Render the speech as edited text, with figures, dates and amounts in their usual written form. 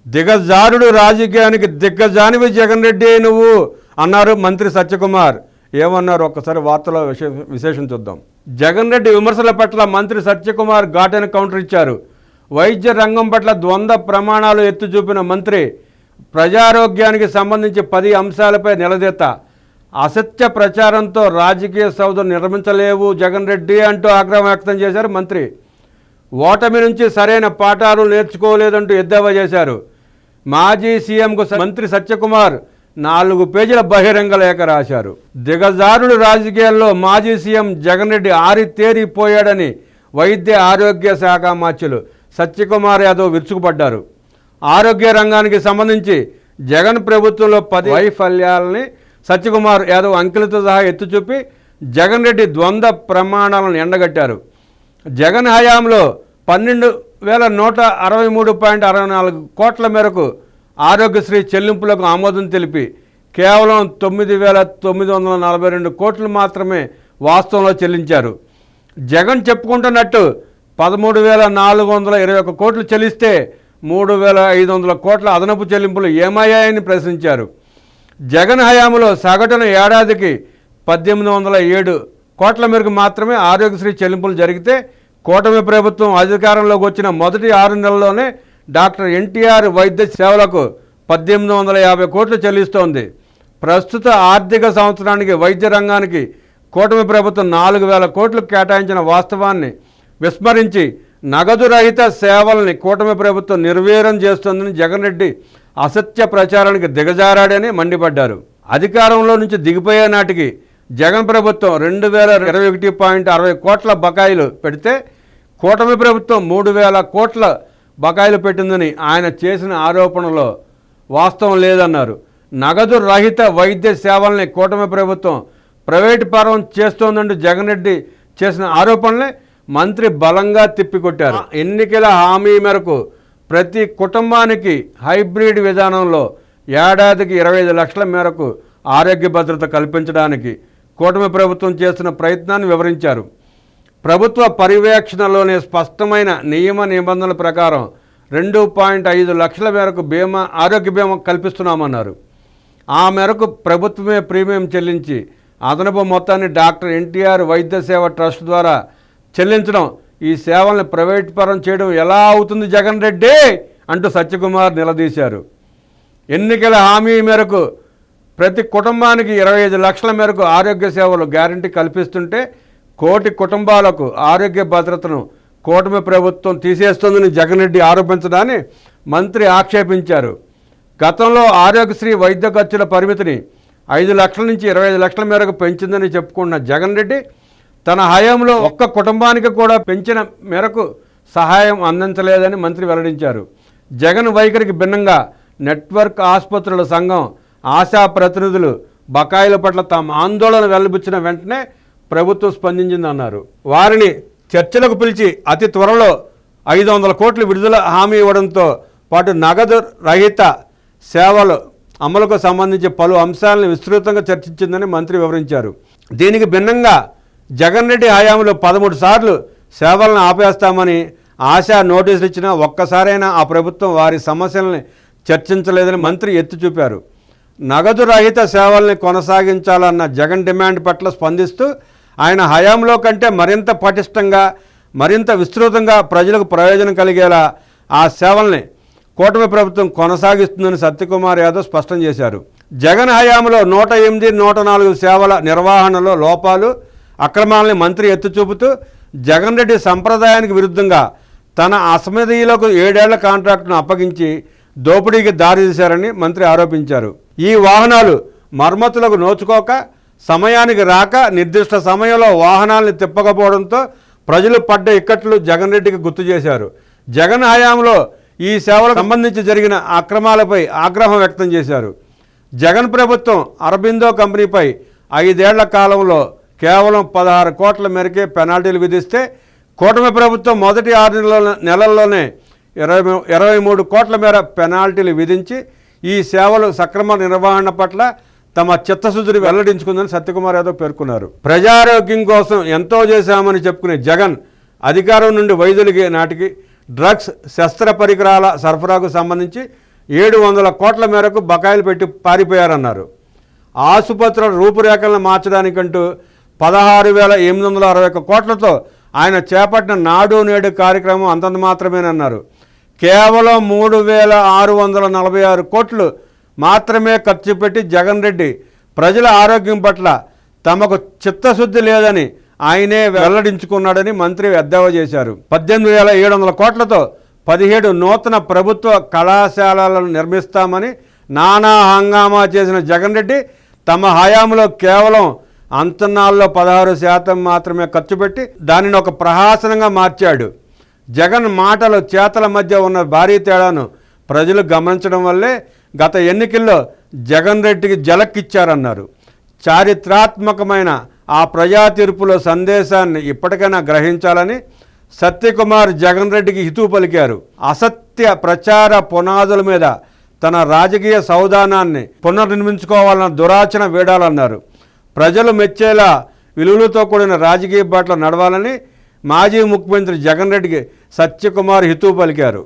దిగజారుడు రాజకీయానికి దిగ్గజానివి జగన్ రెడ్డి నువ్వు అన్నారు మంత్రి సత్యకుమార్. ఏమన్నారు ఒక్కసారి వార్తలో విశేషం చూద్దాం. జగన్ రెడ్డి విమర్శల పట్ల మంత్రి సత్యకుమార్ ఘాటైన కౌంటర్ ఇచ్చారు. వైద్య రంగం పట్ల ద్వంద్వ ప్రమాణాలు ఎత్తి చూపిన మంత్రి ప్రజారోగ్యానికి సంబంధించి 10 అంశాలపై నిలదీత. అసత్య ప్రచారంతో రాజకీయ సౌధం నిర్మించలేవు జగన్ రెడ్డి అంటూ ఆగ్రహం వ్యక్తం చేశారు మంత్రి. ఓటమి నుంచి సరైన పాఠాలు నేర్చుకోలేదంటూ ఎద్దేవా చేశారు. మాజీ సీఎంకు మంత్రి సత్యకుమార్ 4 పేజీల బహిరంగ లేఖ రాశారు. దిగజారుడు రాజకీయాల్లో మాజీ సీఎం జగన్ రెడ్డి ఆరితేరిపోయాడని వైద్య ఆరోగ్య శాఖ మంత్రులు సత్యకుమార్ యాదవ్ విరుచుకుపడ్డారు. ఆరోగ్య రంగానికి సంబంధించి జగన్ ప్రభుత్వంలో 10 వైఫల్యాలని సత్యకుమార్ యాదవ్ అంకెలతో సహా ఎత్తుచూపి జగన్ రెడ్డి ద్వంద్వ ప్రమాణాలను ఎండగట్టారు. జగన్ హయాంలో 12,163.64 కోట్ల మేరకు ఆరోగ్యశ్రీ చెల్లింపులకు ఆమోదం తెలిపి కేవలం 9,942 కోట్లు మాత్రమే వాస్తవంలో చెల్లించారు. జగన్ చెప్పుకుంటున్నట్టు 13,421 కోట్లు చెల్లిస్తే 3,500 కోట్ల అదనపు చెల్లింపులు ఏమయ్యాయని ప్రశ్నించారు. జగన్ హయాంలో సగటున ఏడాదికి 1,807 కోట్ల మేరకు మాత్రమే ఆరోగ్యశ్రీ చెల్లింపులు జరిగితే కూటమి ప్రభుత్వం అధికారంలోకి వచ్చిన మొదటి 6 నెలల్లోనే డాక్టర్ ఎన్టీఆర్ వైద్య సేవలకు 1,850 కోట్లు చెల్లిస్తోంది. ప్రస్తుత ఆర్థిక సంవత్సరానికి వైద్య రంగానికి కూటమి ప్రభుత్వం 4,000 కోట్లు కేటాయించిన వాస్తవాన్ని విస్మరించి నగదు రహిత సేవల్ని కూటమి ప్రభుత్వం నిర్వీర్యం చేస్తోందని జగన్ రెడ్డి అసత్య ప్రచారానికి దిగజారాడని మండిపడ్డారు. అధికారంలో నుంచి దిగిపోయే నాటికి జగన్ ప్రభుత్వం 2,021.60 కోట్ల బకాయిలు పెడితే కూటమి ప్రభుత్వం 3,000 కోట్ల బకాయిలు పెట్టిందని ఆయన చేసిన ఆరోపణలో వాస్తవం లేదన్నారు. నగదు రహిత వైద్య సేవల్ని కూటమి ప్రభుత్వం ప్రైవేటు పరం చేస్తోందంటూ జగన్ రెడ్డి చేసిన ఆరోపణలే మంత్రి బలంగా తిప్పికొట్టారు. ఎన్నికల హామీ మేరకు ప్రతి కుటుంబానికి హైబ్రిడ్ విధానంలో ఏడాదికి 25 లక్షల మేరకు ఆరోగ్య భద్రత కల్పించడానికి కూటమి ప్రభుత్వం చేస్తున్న ప్రయత్నాన్ని వివరించారు. ప్రభుత్వ పర్యవేక్షణలోనే స్పష్టమైన నియమ నిబంధనల ప్రకారం 2.5 లక్షల మేరకు ఆరోగ్య బీమా కల్పిస్తున్నామన్నారు. ఆ మేరకు ప్రభుత్వమే ప్రీమియం చెల్లించి అదనపు మొత్తాన్ని డాక్టర్ ఎన్టీఆర్ వైద్య సేవ ట్రస్ట్ ద్వారా చెల్లించడం, ఈ సేవల్ని ప్రైవేట్ పరం చేయడం ఎలా అవుతుంది జగన్ రెడ్డి అంటూ సత్యకుమార్ నిలదీశారు. ఎన్నికల హామీ మేరకు ప్రతి కుటుంబానికి 25 లక్షల మేరకు ఆరోగ్య సేవలు గ్యారంటీ కల్పిస్తుంటే 1 కోటి కుటుంబాలకు ఆరోగ్య భద్రతను కూటమి ప్రభుత్వం తీసేస్తోందని జగన్ రెడ్డి ఆరోపించడాన్ని మంత్రి ఆక్షేపించారు. గతంలో ఆరోగ్యశ్రీ వైద్య ఖర్చుల పరిమితిని 5 లక్షల నుంచి 25 లక్షల మేరకు పెంచిందని చెప్పుకున్న జగన్ రెడ్డి తన హయాంలో ఒక్క కుటుంబానికి కూడా పెంచిన మేరకు సహాయం అందించలేదని మంత్రి వెల్లడించారు. జగన్ వైఖరికి భిన్నంగా నెట్వర్క్ ఆసుపత్రుల సంఘం ఆశా ప్రతినిధులు బకాయిల పట్ల తమ ఆందోళన వెల్లబుచ్చిన వెంటనే ప్రభుత్వం స్పందించిందన్నారు. వారిని చర్చలకు పిలిచి అతి త్వరలో 500 కోట్లు విడుదల హామీ ఇవ్వడంతో పాటు నగదు రహిత సేవలు అమలుకు సంబంధించి పలు అంశాలను విస్తృతంగా చర్చించిందని మంత్రి వివరించారు. దీనికి భిన్నంగా జగన్ రెడ్డి హయాంలో 13 సార్లు సేవలను ఆపేస్తామని ఆశా నోటీసులు ఇచ్చినా ఒక్కసారైనా ఆ ప్రభుత్వం వారి సమస్యలని చర్చించలేదని మంత్రి ఎత్తి చూపారు. నగదు రహిత సేవల్ని కొనసాగించాలన్న జగన్ డిమాండ్ పట్ల స్పందిస్తూ ఆయన హయాంలో కంటే మరింత పటిష్టంగా మరింత విస్తృతంగా ప్రజలకు ప్రయోజనం కలిగేలా ఆ సేవల్ని కూటమి ప్రభుత్వం కొనసాగిస్తుందని సత్యకుమార్ యాదవ్ స్పష్టం చేశారు. జగన్ హయాంలో 108, 104 సేవల నిర్వహణలో లోపాలు అక్రమాలని మంత్రి ఎత్తుచూపుతూ జగన్ రెడ్డి సంప్రదాయానికి విరుద్ధంగా తన అసమిధీయులకు 7 ఏళ్ల కాంట్రాక్టును అప్పగించి దోపిడీకి దారితీశారని మంత్రి ఆరోపించారు. ఈ వాహనాలు మరమ్మతులకు నోచుకోక సమయానికి రాక నిర్దిష్ట సమయంలో వాహనాలను తిప్పకపోవడంతో ప్రజలు పడ్డ ఇక్కట్లు జగన్ రెడ్డికి గుర్తు చేశారు. జగన్ హయాంలో ఈ సేవలకు సంబంధించి జరిగిన అక్రమాలపై ఆగ్రహం వ్యక్తం చేశారు. జగన్ ప్రభుత్వం అరబిందో కంపెనీపై 5 ఏళ్ల కాలంలో కేవలం 16 కోట్ల మేరకే పెనాల్టీలు విధిస్తే కూటమి ప్రభుత్వం మొదటి 6 నెలల్లోనే 23 కోట్ల మేర పెనాల్టీలు విధించి ఈ సేవలు సక్రమ నిర్వహణ పట్ల తమ చిత్తశుద్ధిని వెల్లడించుకుందని సత్యకుమార్ యాదవ్ పేర్కొన్నారు. ప్రజారోగ్యం కోసం ఎంతో చేశామని చెప్పుకునే జగన్ అధికారం నుండి వైదొలిగే నాటికి డ్రగ్స్ శస్త్ర పరికరాల సరఫరాకు సంబంధించి 700 కోట్ల మేరకు బకాయిలు పెట్టి పారిపోయారన్నారు. ఆసుపత్రుల రూపురేఖలను మార్చడానికంటూ 16,861 కోట్లతో ఆయన చేపట్టిన నాడు నేడు కార్యక్రమం అంతంత మాత్రమేనన్నారు. కేవలం 3,646 కోట్లు మాత్రమే ఖర్చు పెట్టి జగన్ రెడ్డి ప్రజల ఆరోగ్యం పట్ల తమకు చిత్తశుద్ధి లేదని ఆయనే వెల్లడించుకున్నాడని మంత్రి ఎద్దేవా చేశారు. 18,700 కోట్లతో 17 నూతన ప్రభుత్వ కళాశాలలను నిర్మిస్తామని నానా హంగామా చేసిన జగన్ రెడ్డి తమ హయాంలో కేవలం అంచనాల్లో 16% మాత్రమే ఖర్చు పెట్టి దానిని ఒక ప్రహసనంగా మార్చాడు. జగన్ మాటలు చేతల మధ్య ఉన్న భారీ తేడాను ప్రజలు గమనించడం వల్లే గత ఎన్నికల్లో జగన్ రెడ్డికి జలక్కిచ్చారన్నారు. చారిత్రాత్మకమైన ఆ ప్రజా తీర్పులో సందేశాన్ని ఇప్పటికైనా గ్రహించాలని సత్యకుమార్ జగన్ రెడ్డికి హితవు పలికారు. అసత్య ప్రచార పునాదుల మీద తన రాజకీయ సౌధానాన్ని పునర్నిర్మించుకోవాలన్న దురాచన వీడాలన్నారు. ప్రజలు మెచ్చేలా విలువలతో కూడిన రాజకీయ బాటలో నడవాలని మాజీ ముఖ్యమంత్రి జగన్ రెడ్డికి సత్యకుమార్ హితవు పలికారు.